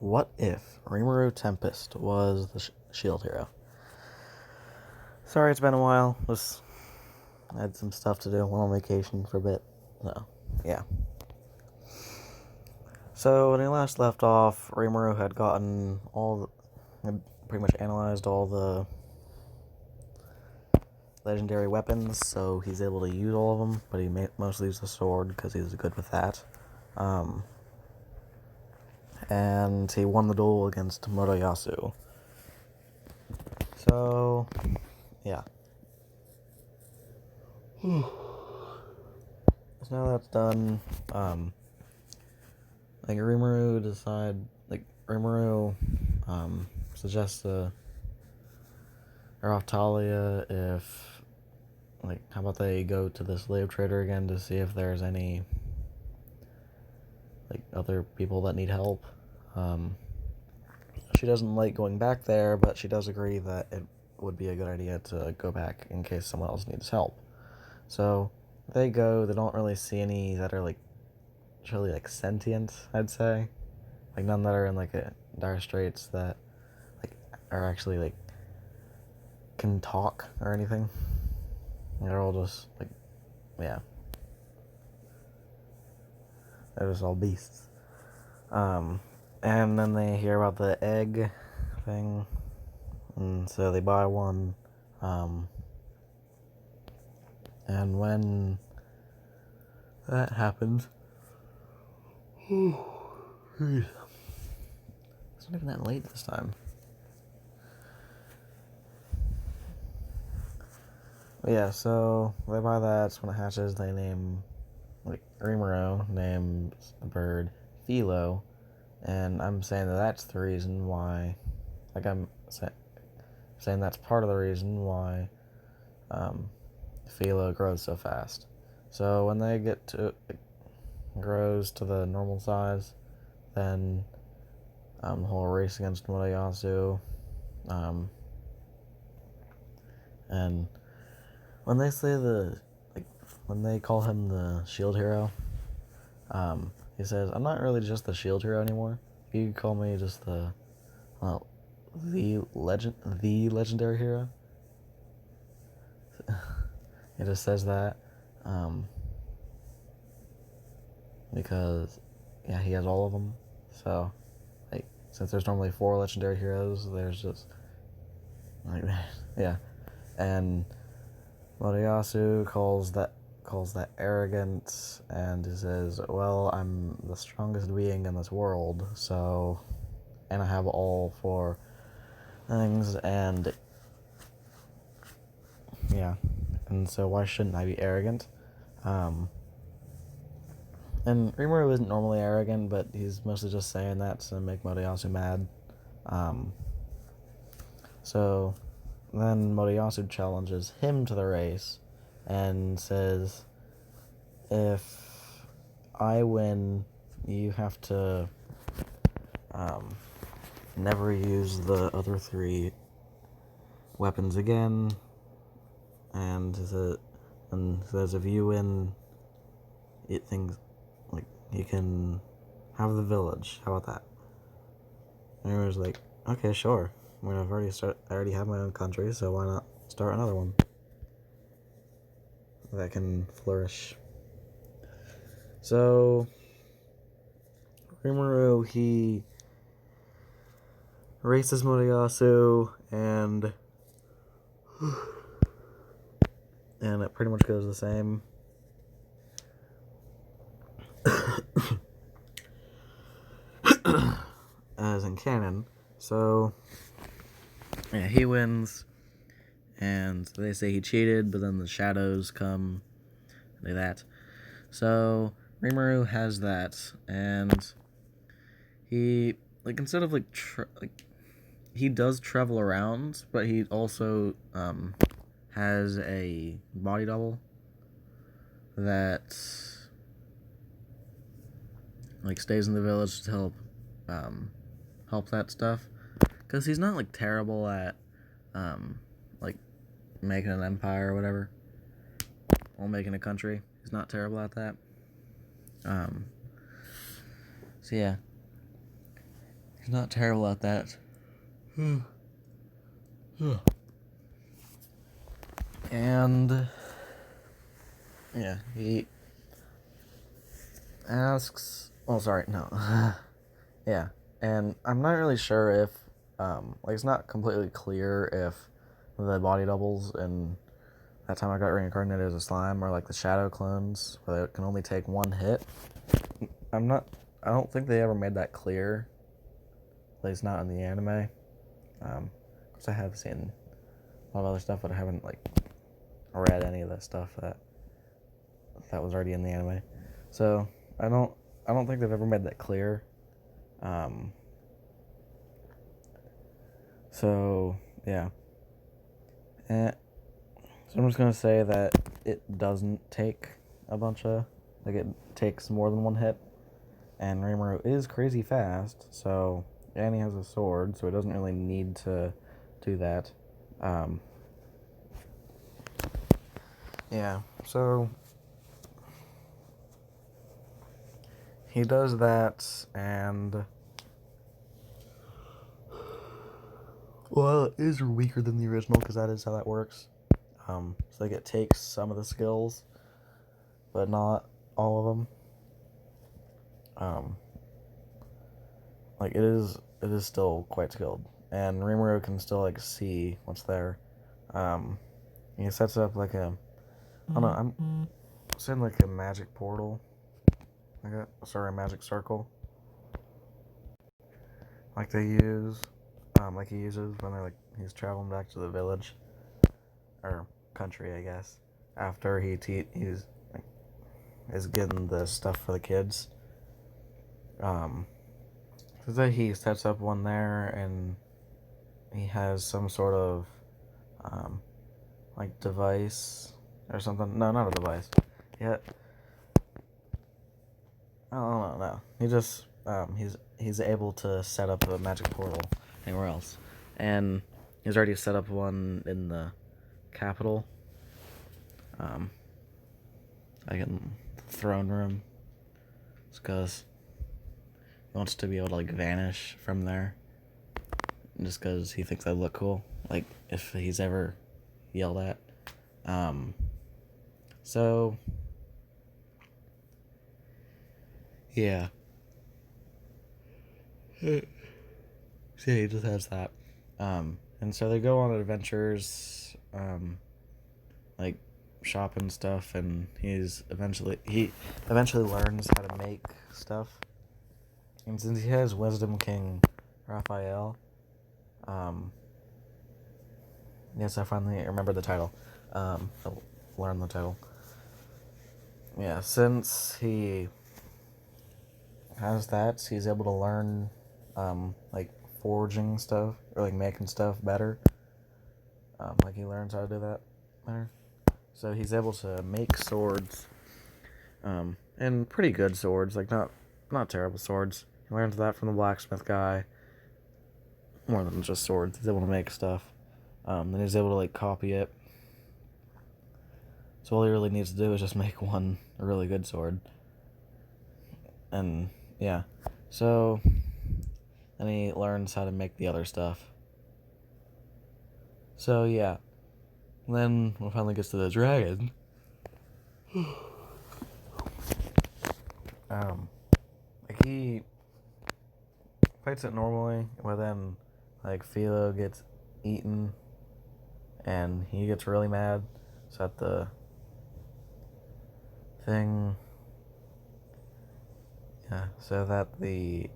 What if Rimuru Tempest was the shield hero? Sorry, it's been a while. Just had some stuff to do. Went on vacation for a bit. So, yeah. So when he last left off, Rimuru had had pretty much analyzed all the legendary weapons, so he's able to use all of them, but he mostly uses the sword because he's good with that. And he won the duel against Motoyasu. So, yeah. So now that's done, Rimuru suggests to Talia if, how about they go to the slave trader again to see if there's any, other people that need help. She doesn't like going back there, but she does agree that it would be a good idea to go back in case someone else needs help. So they go. They don't really see any that are truly sentient, I'd say. None that are in a dire straits that are actually can talk or anything. They're all just yeah. They're just all beasts. And then they hear about the egg thing, and so they buy one. And when that happens, it's not even that late this time. But yeah, so they buy that. When it hatches, they name Rimuru names the bird Philo, and I'm saying that's the reason why. I'm saying that's part of the reason why Philo grows so fast. So when they get to grows to the normal size, then the whole race against Moriyasu, and when they say when they call him the shield hero, he says, "I'm not really just the shield hero anymore. You can call me just the legendary hero." It just says that, because he has all of them. So since there's normally 4 legendary heroes, there's just yeah, and Moriyasu calls that arrogant, and he says, "Well, I'm the strongest being in this world, so, and I have all 4 things, and yeah, and so why shouldn't I be arrogant?" And Rimuru isn't normally arrogant, but he's mostly just saying that to make Moriyasu mad. So then Moriyasu challenges him to the race and says, "If I win, you have to never use the other 3 weapons again." And says if you win, it thinks you can have the village. How about that? And he was like, "Okay, sure. I mean, I already have my own country, so why not start another one that can flourish?" So Rimuru, he races Moriyasu, and it pretty much goes the same. As in canon. So he wins, and they say he cheated, but then the shadows come and do that. So Rimuru has that, and he instead of he does travel around, but he also has a body double that stays in the village to help that stuff, because he's not terrible at making an empire or whatever, or making a country. He's not terrible at that. So yeah, He's not terrible at that. And yeah, he asks. Oh, sorry, no. Yeah, and I'm not really sure if, like, it's not completely clear if the body doubles and that time I got reincarnated as a slime, or like the shadow clones, where they can only take one hit. I don't think they ever made that clear. At least not in the anime. Because I have seen a lot of other stuff, but I haven't like read any of the stuff that was already in the anime. So I don't think they've ever made that clear. So yeah. So I'm just gonna say that it doesn't take a bunch of, like, it takes more than one hit, and Rimuru is crazy fast, so, and he has a sword, so he doesn't really need to do that. Yeah, so he does that, and well, it is weaker than the original, because that is how that works. So like it takes some of the skills, but not all of them. Like it is still quite skilled, and Rimuru can still like see what's there. He sets up like a, I don't know, I'm saying like a magic portal, like a magic circle, like they use, like he uses when he's traveling back to the village or country, I guess, after he's like, is getting the stuff for the kids. So that he sets up one there, and he has some sort of like device or something. No, not a device. Yeah, I don't know. No, he just he's able to set up a magic portal anywhere else, and he's already set up one in the capital. Like in the throne room. It's because he wants to be able to like vanish from there, just because he thinks they look cool. Like if he's ever yelled at. So yeah. So he just has that. And so they go on adventures, like shop and stuff, and he eventually learns how to make stuff. And since he has Wisdom King Raphael, yes, I finally remember the title. I'll learn the title. Yeah, since he has that, he's able to learn, like forging stuff or like making stuff better. Like he learns how to do that better. So he's able to make swords, and pretty good swords, like not terrible swords. He learns that from the blacksmith guy. More than just swords, he's able to make stuff. Then he's able to like copy it. So all he really needs to do is just make one really good sword. And yeah, so then he learns how to make the other stuff. So yeah, then when it finally gets to the dragon, like he fights it normally, but then like Philo gets eaten, and he gets really mad. So at the thing, yeah, so that the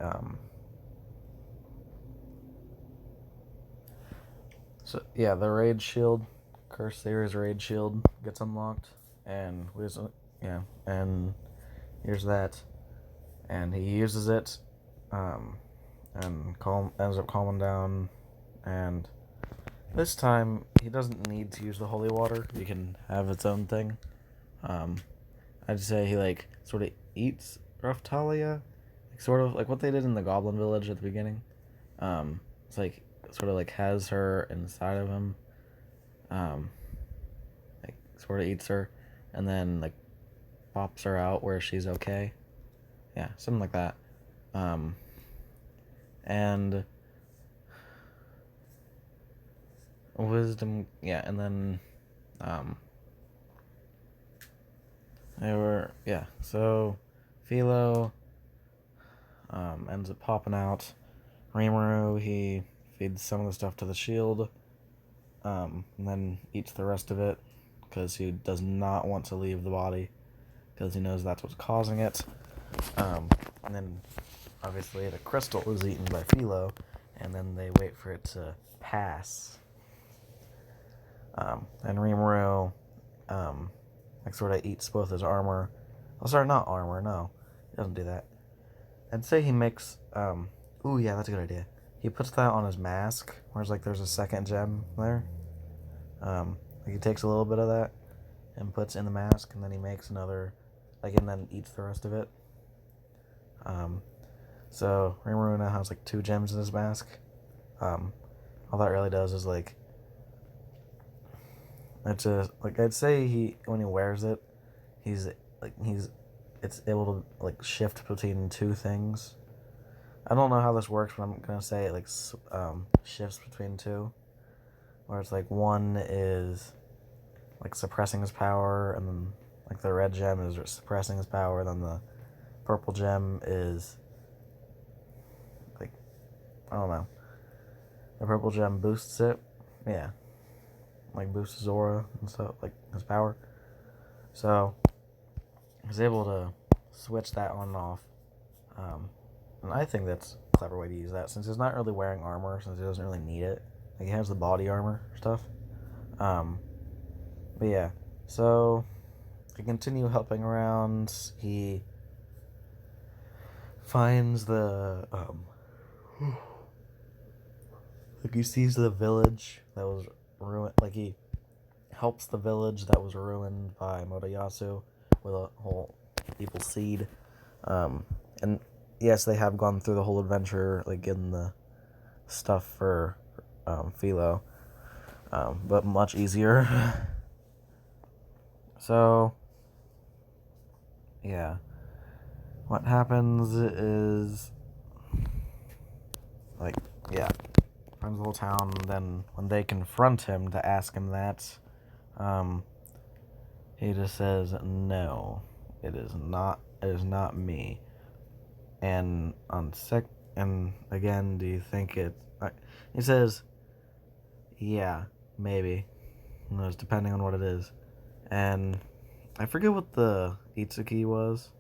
so yeah, the raid shield, Curse Series raid shield gets unlocked, and yeah, and here's that, and he uses it, and ends up calming down, and this time he doesn't need to use the holy water. He can have its own thing. I'd say he like sort of eats Raftalia, like sort of like what they did in the Goblin Village at the beginning. It's like sort of like has her inside of him, like sort of eats her, and then like pops her out where she's okay. Yeah, something like that. and wisdom, yeah, and then so Philo ends up popping out. Rimuru, he feeds some of the stuff to the shield, and then eats the rest of it, because he does not want to leave the body, because he knows that's what's causing it. And then, obviously, the crystal was eaten by Philo, and then they wait for it to pass. And Rimuru, sort of eats both his armor. Oh, sorry, not armor, no. He doesn't do that. I'd say he makes, ooh, yeah, that's a good idea. He puts that on his mask, whereas, there's a second gem there. He takes a little bit of that and puts in the mask, and then he makes another, and then eats the rest of it. So Rimuru now has, 2 gems in his mask. All that really does is, it's just, I'd say when he wears it, it's able to, shift between 2 things. I don't know how this works, but I'm gonna say it, shifts between 2. Where it's, one is, suppressing his power, and then, the red gem is suppressing his power, then the purple gem is, I don't know. The purple gem boosts it. Yeah. Boosts his aura and stuff, his power. So, he's able to switch that on and off. And I think that's a clever way to use that, since he's not really wearing armor, since he doesn't really need it. He has the body armor stuff. But yeah, so they continue helping around. He finds the he sees the village that was ruined. He helps the village that was ruined by Motoyasu with a whole evil seed. And yes, they have gone through the whole adventure, getting the stuff for Philo, but much easier. So, yeah. What happens is, finds the whole town, and then when they confront him to ask him that, he just says, no, it is not me. And and again, do you think it, he says, yeah, maybe, depending on what it is. And I forget what the Itsuki was,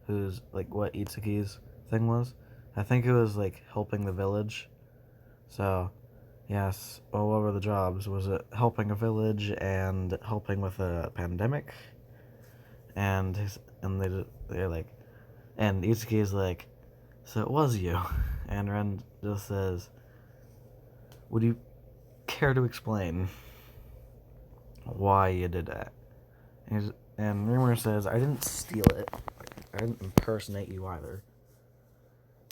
what Itsuki's thing was. I think it was, helping the village. So, yes, well, what were the jobs? Was it helping a village and helping with a pandemic? And they're like, and Itsuki is like, so it was you. And Ren just says, would you care to explain why you did that? And Rimuru says, I didn't steal it. I didn't impersonate you either.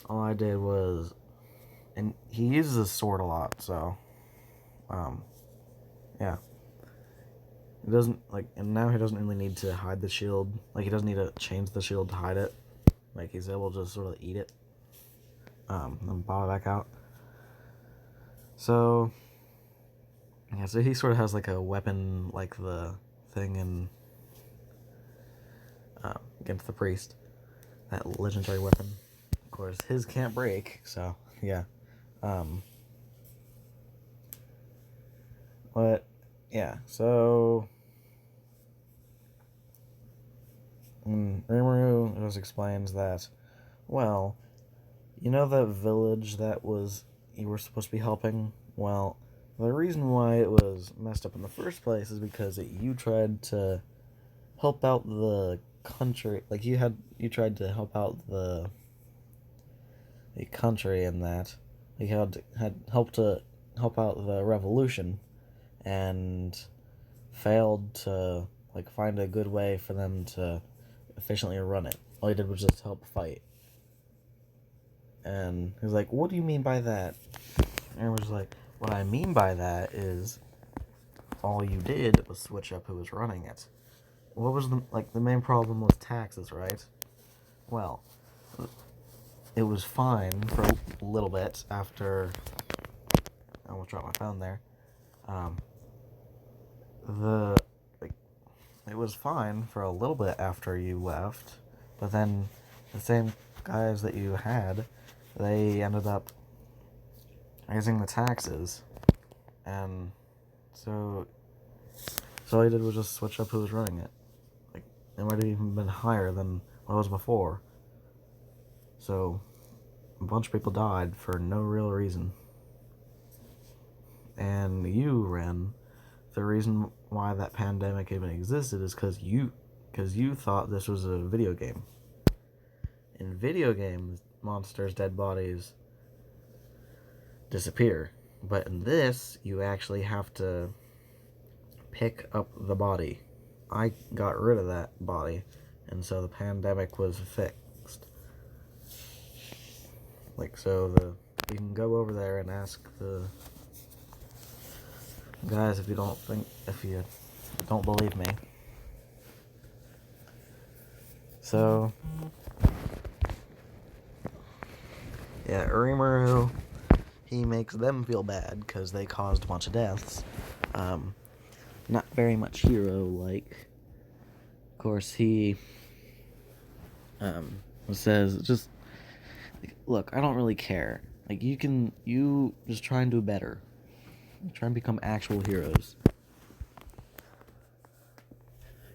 All I did was, and he uses his sword a lot, so, yeah. He doesn't, and now he doesn't really need to hide the shield. He doesn't need to change the shield to hide it. He's able to just sort of eat it, and pop it back out. So, yeah, so he sort of has, a weapon, the thing in, against the priest. That legendary weapon. Of course, his can't break, so, yeah. But, yeah, so, Rimuru just explains that, well, you know that village that you were supposed to be helping? Well, the reason why it was messed up in the first place is because you tried to help out the country, you tried to help out the country in that. You had helped to help out the revolution, and failed to, find a good way for them to efficiently run it. All you did was just help fight. And he was like, what do you mean by that? And I was like, what I mean by that is, all you did was switch up who was running it. What was the main problem was taxes, right? Well, it was fine for a little bit after... I almost dropped my phone there. It was fine for a little bit after you left, but then the same guys that you had, they ended up raising the taxes, and so all he did was just switch up who was running it. Like, it might have even been higher than what it was before. So a bunch of people died for no real reason. And you, Ren, the reason why that pandemic even existed is because you thought this was a video game. In video games, monsters' dead bodies disappear. But in this, you actually have to pick up the body. I got rid of that body, and so the pandemic was fixed. Like, so you can go over there and ask the guys if you don't believe me. So, yeah, Rimuru, he makes them feel bad because they caused a bunch of deaths. Not very much hero-like. Of course, he says, just, look, I don't really care. Like, you just try and do better. Try and become actual heroes.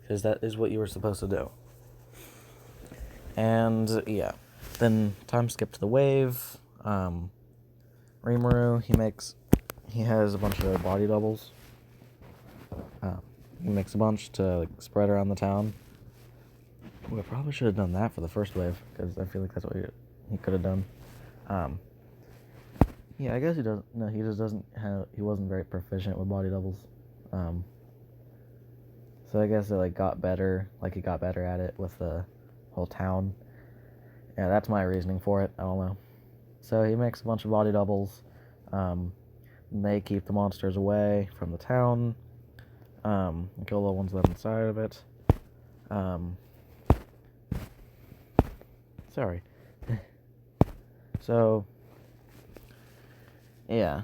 Because that is what you were supposed to do. And, yeah. Then, time skip to the wave. Rimuru, he has a bunch of body doubles. He makes a bunch to spread around the town. Ooh, I probably should have done that for the first wave, because I feel like that's what he could have done. Yeah, I guess he doesn't. No, he just doesn't have. He wasn't very proficient with body doubles. So I guess it got better. Like, he got better at it with the whole town. Yeah, that's my reasoning for it. I don't know. So he makes a bunch of body doubles. They keep the monsters away from the town. Kill the ones that are inside of it. Sorry. So, yeah.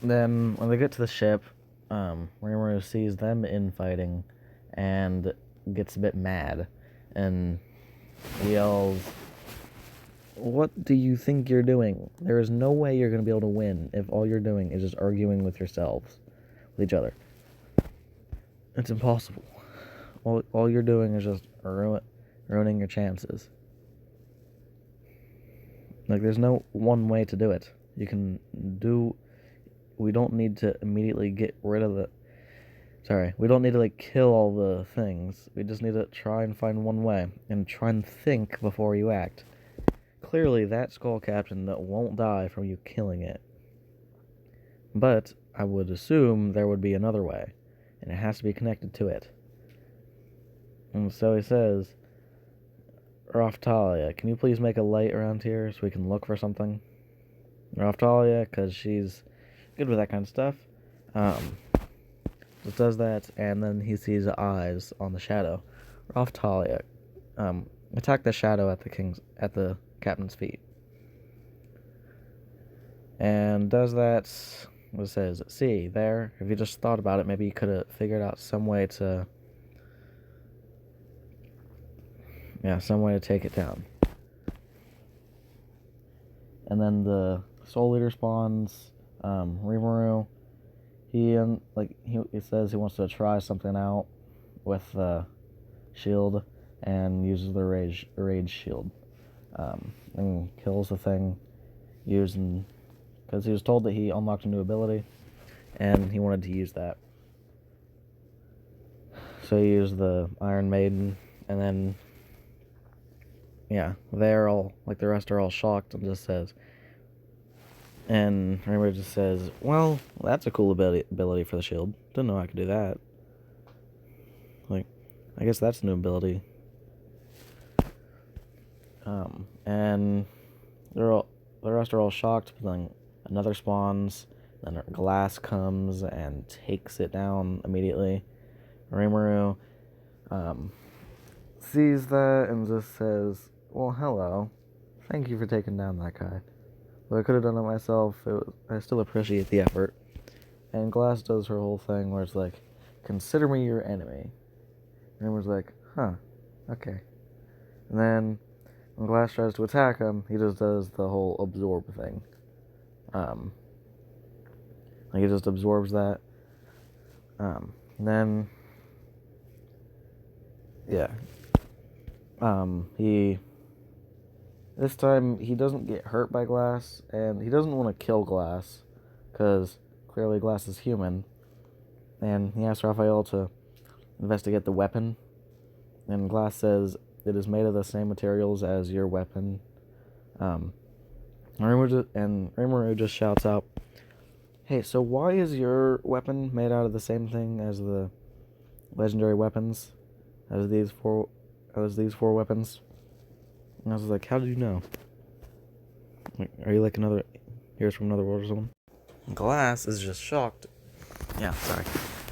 Then, when they get to the ship, Rimuru sees them infighting and gets a bit mad and yells, "What do you think you're doing? There is no way you're going to be able to win if all you're doing is just arguing with yourselves, with each other. It's impossible. All you're doing is just ruining your chances. Like, there's no one way to do it. We don't need to immediately get rid of we don't need to, kill all the things. We just need to try and find one way, and try and think before you act. Clearly, that skull captain won't die from you killing it. But I would assume there would be another way, and it has to be connected to it." And so he says, "Raftalia, can you please make a light around here so we can look for something?" Raftalia, because she's good with that kind of stuff, just does that, and then he sees eyes on the shadow. Raftalia, attack the shadow at the captain's feet. And does that. What it says, "See, there, if you just thought about it, maybe you could have figured out some way to take it down." And then the soul leader spawns. Rimuru, he says he wants to try something out with the shield, and uses the rage shield, and kills the thing because he was told that he unlocked a new ability, and he wanted to use that. So he used the Iron Maiden, and then, yeah, they're all, the rest are all shocked, and just says, and Rimuru just says, "Well, that's a cool ability for the shield. Didn't know I could do that. I guess that's a new ability." And the rest are all shocked, but then another spawns, then glass comes and takes it down immediately. Rimuru sees that and just says, "Well, hello. thank you for taking down that guy. Though I could have done it myself, I still appreciate the effort. And Glass does her whole thing where it's like, consider me your enemy. And everyone's like, huh, okay. And then when Glass tries to attack him, he just does the whole absorb thing. Like he just absorbs that. Then, yeah. This time, he doesn't get hurt by Glass, and he doesn't want to kill Glass, because clearly Glass is human. And he asks Raphael to investigate the weapon, and Glass says it is made of the same materials as your weapon. Rimuru just shouts out, "Hey, so why is your weapon made out of the same thing as the legendary weapons, as these four weapons?" And I was like, "How did you know? Like, are you like another here's from another world or something?" Glass is just shocked. Yeah, sorry.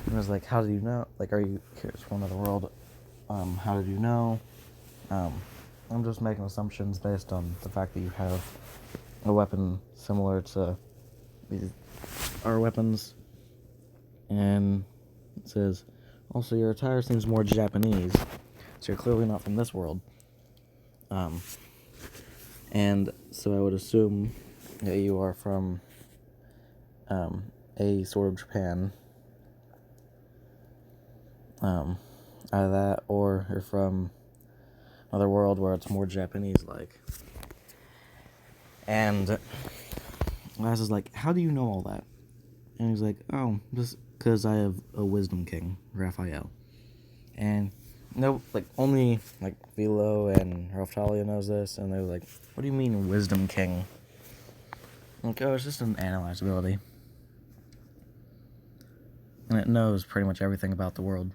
And I was like, "How did you know? Like, are you here's from another world? How did you know?" I'm just making assumptions based on the fact that you have a weapon similar to our weapons. And it says, also your attire seems more Japanese, so you're clearly not from this world. And so I would assume that you are from a sort of Japan. Either that or you're from another world where it's more Japanese-like. And Glass is like, how do you know all that? And he's like, oh, just because I have a wisdom king, Raphael. And no, like, only, like, Velo and Raftalia knows this, and they're like, what do you mean, wisdom king? Like, oh, it's just an analyze ability. And it knows pretty much everything about the world,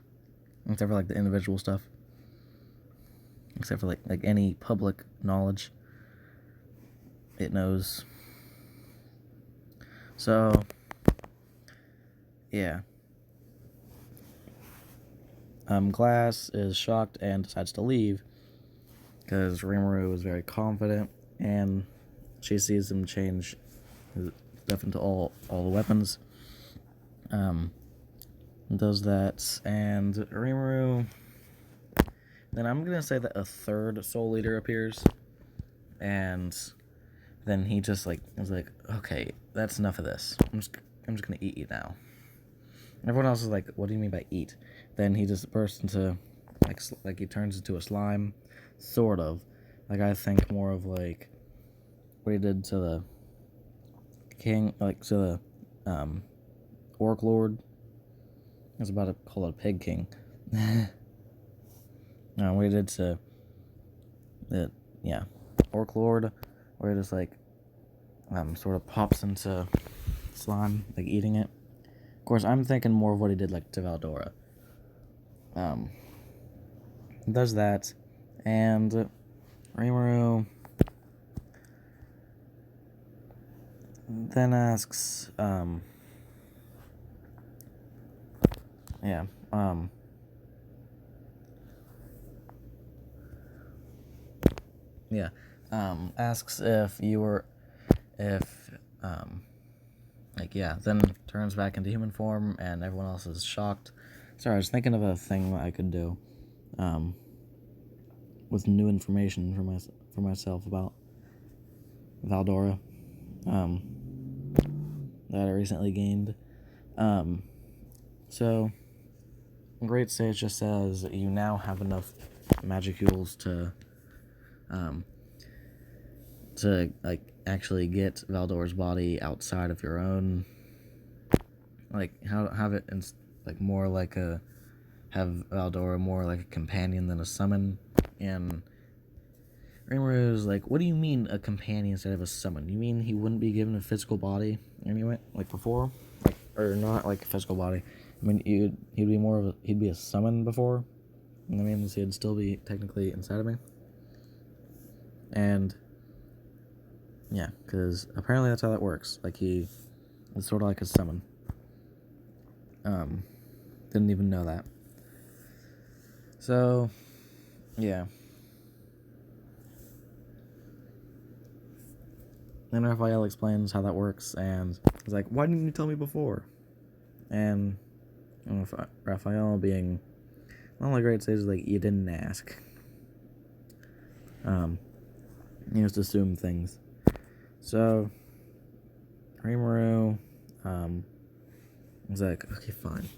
except for, like, the individual stuff. Except for, like any public knowledge, it knows. So, yeah. Glass is shocked and decides to leave because Rimuru is very confident and she sees him change stuff into all the weapons. Does that, and Rimuru. Then I'm gonna say that a third Soul Leader appears, and then he just is like, okay, that's enough of this. I'm just gonna eat you now. And everyone else is like, what do you mean by eat? Then he just bursts into like he turns into a slime, sort of. Like I think more of like what he did to the king, like to the Orc Lord. I was about to call it a Pig King. What he did to the Orc Lord, where he just sort of pops into slime, like eating it. Of course, I'm thinking more of what he did to Valdora. Does that, and Rimuru then asks, asks if you were, then turns back into human form, and everyone else is shocked. Sorry, I was thinking of a thing that I could do, with new information for myself about Valdora, that I recently gained. So, Great Sage just says you now have enough magicules to actually get Valdor's body outside of your own, have it more have Valdora more like a companion than a summon. And Rimuru is what do you mean a companion instead of a summon? You mean he wouldn't be given a physical body anyway, before, or not a physical body? I mean, he'd be a summon before, and that means he'd still be technically inside of me. And yeah, because apparently that's how that works. He is sort of like a summon. Didn't even know that. So, yeah. then Raphael explains how that works, and he's like, "Why didn't you tell me before?" And Raphael, being one of the great sages, like, "You didn't ask." You just assume things. So Rimuru was like, "Okay, fine,"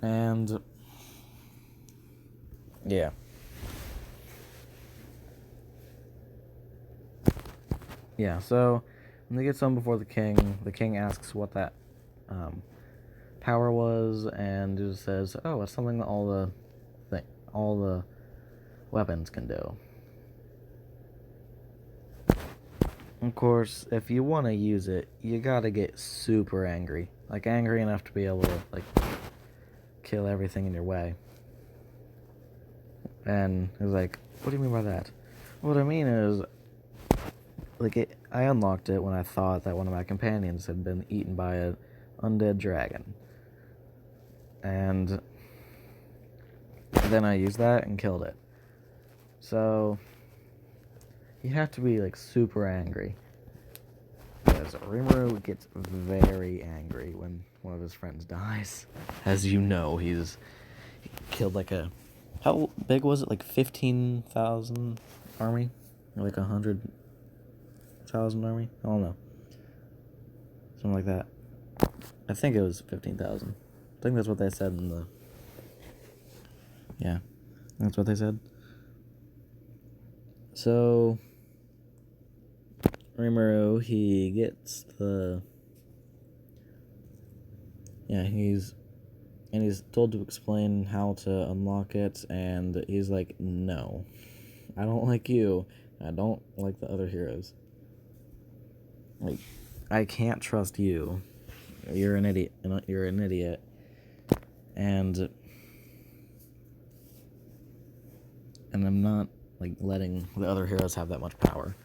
and yeah. Yeah, so when they get some before the king asks what that power was, and it says, "Oh, it's something that all the weapons can do." Of course, if you want to use it, you gotta get super angry, like angry enough to be able to like kill everything in your way. And he was like, "What do you mean by that?" What I mean is, I unlocked it when I thought that one of my companions had been eaten by an undead dragon. And then I used that and killed it. So you have to be like super angry. Because Rimuru gets very angry when one of his friends dies. As you know, he killed like how big was it? Like 15,000 army? Or like 100,000 army? I don't know. Something like that. I think it was 15,000. I think that's what they said in the... Yeah, that's what they said. So Rimuru, he gets the... Yeah, he's told to explain how to unlock it, and he's like, "No, I don't like you. I don't like the other heroes. Like, I can't trust you. You're an idiot. You're an idiot. And I'm not like letting the other heroes have that much power."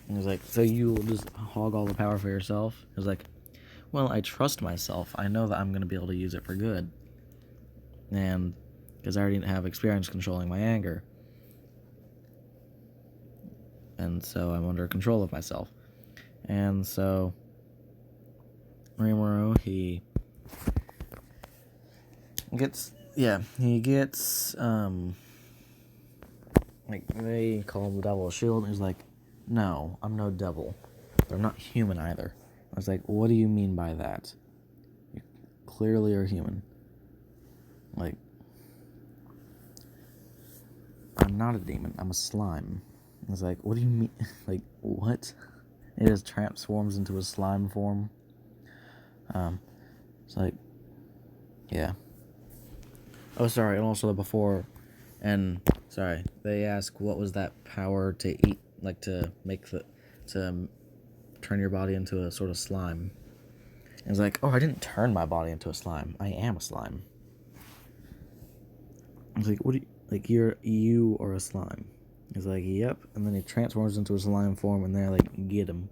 And he's like, "So you will just hog all the power for yourself?" I was like, "Well, I trust myself. I know that I'm going to be able to use it for good. And because I already have experience controlling my anger. And so I'm under control of myself." And so Rimuru, he gets like, they call him the Devil of Shield, and he's like, "No, I'm no devil. They're not human either." I was like, "What do you mean by that? You clearly are human. Like, I'm not a demon. I'm a slime." I was like, "What do you mean?" Like, what? It just transforms into a slime form. It's like, yeah. Oh, sorry, and also they ask what was that power to eat, like to turn your body into a sort of slime. And it's like, "Oh, I didn't turn my body into a slime. I am a slime." I was like, "What do you, like, you are a slime?" He's like, "Yep." And then he transforms into a slime form, and they're like, "Get him."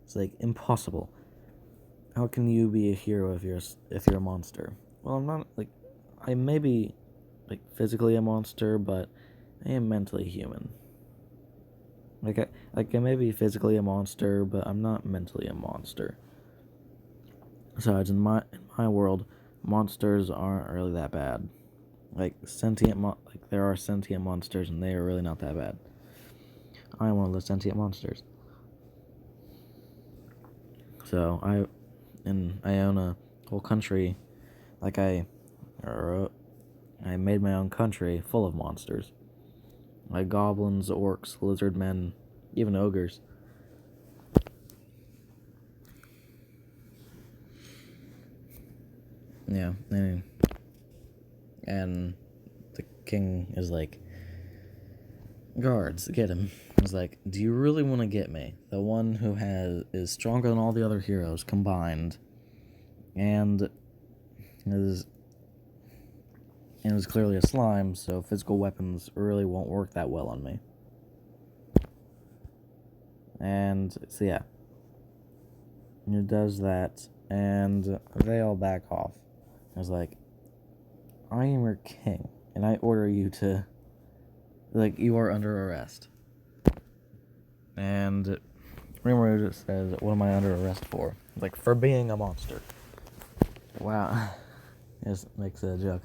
It's like, impossible. How can you be a hero if you're a monster? Well, I'm not, like, I may be like physically a monster, but I am mentally human. I may be physically a monster, but I'm not mentally a monster. Besides, in my world, monsters aren't really that bad. Like there are sentient monsters, and they are really not that bad. I am one of the sentient monsters. So I own a whole country. Like I made my own country full of monsters. Like goblins, orcs, lizard men, even ogres. Yeah, and the king is like, "Guards, get him." I was like, "Do you really want to get me? The one who is stronger than all the other heroes combined, and is clearly a slime, so physical weapons really won't work that well on me." And so yeah, it does that, and they all back off. I was like, "I am your king, and I order you to, like, you are under arrest." And Rimuru says, "What am I under arrest for?" Like, for being a monster. Wow. Just makes a joke.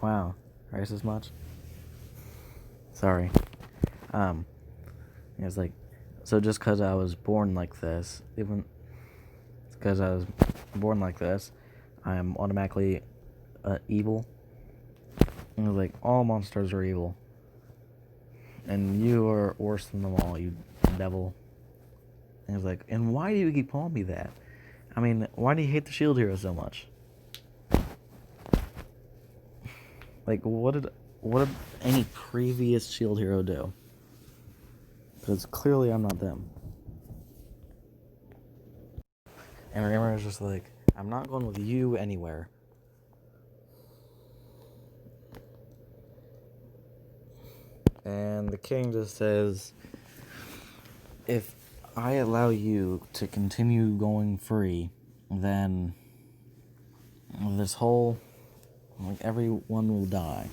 Wow. Racist much? Sorry. It's like, so just because I was born like this, even because I was born like this, I'm automatically evil. And it's like, all monsters are evil. And you are worse than them all, you devil. And it's like, and why do you keep calling me that? I mean, why do you hate the shield hero so much? Like, what did any previous shield hero do? Because clearly I'm not them. And Rimuru is just like, I'm not going with you anywhere. And the king just says, if I allow you to continue going free, then this whole, like, everyone will die.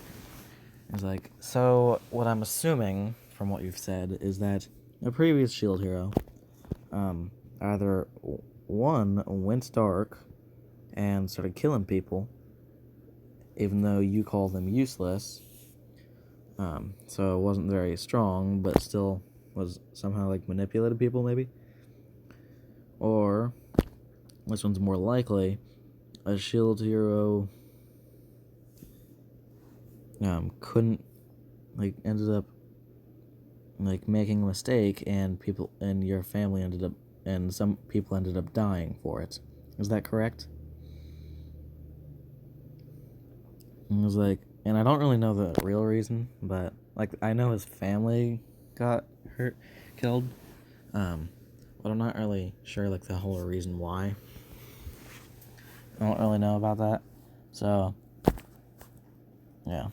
It's like, so what I'm assuming from what you've said is that a previous shield hero either one went dark and started killing people, even though you call them useless, so it wasn't very strong, but still was somehow like manipulated people, maybe. Or this one's more likely, a shield hero couldn't, like, ended up like making a mistake, and people and your family ended up, and some people ended up dying for it. Is that correct? And it was like, and I don't really know the real reason, but like, I know his family got killed, but I'm not really sure like the whole reason why. I don't really know about that, so yeah.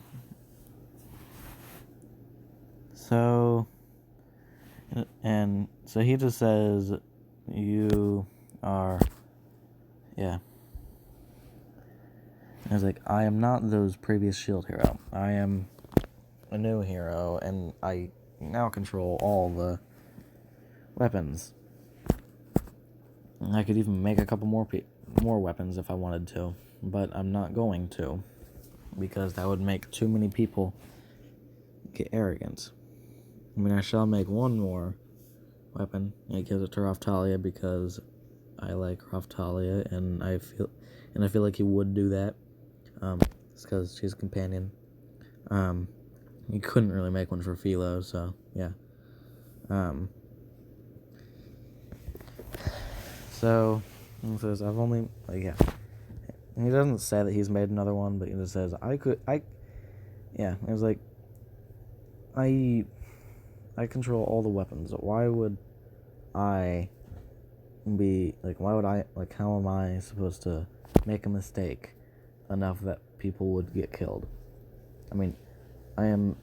So, and so he just says, you are, yeah. I was like, I am not those previous shield hero. I am a new hero, and I now control all the weapons. I could even make a couple more weapons if I wanted to, but I'm not going to, because that would make too many people get arrogant. I mean, I shall make one more weapon, and I give it to Raftalia because I like Raftalia, and I feel like he would do that. It's because she's a companion. You couldn't really make one for Philo, so yeah. So he says, I've only, like, yeah. And he doesn't say that he's made another one, but he just says, yeah. It was like, I control all the weapons. Why would I be, like, how am I supposed to make a mistake enough that people would get killed? I mean, I am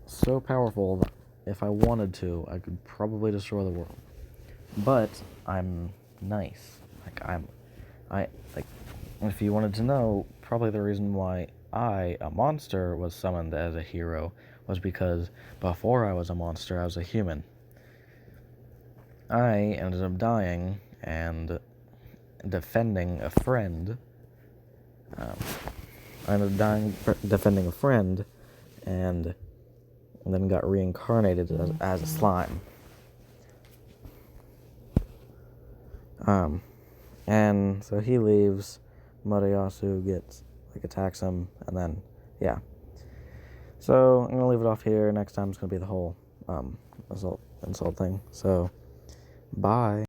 so powerful that if I wanted to, I could probably destroy the world. But I'm nice. If you wanted to know, probably the reason why I, a monster, was summoned as a hero was because before I was a monster, I was a human. I ended up dying and defending a friend. I ended up dying defending a friend, and then got reincarnated as a slime. And so he leaves. Moriyasu attacks him, and then, yeah. So I'm gonna leave it off here. Next time it's gonna be the whole insult thing. So, bye.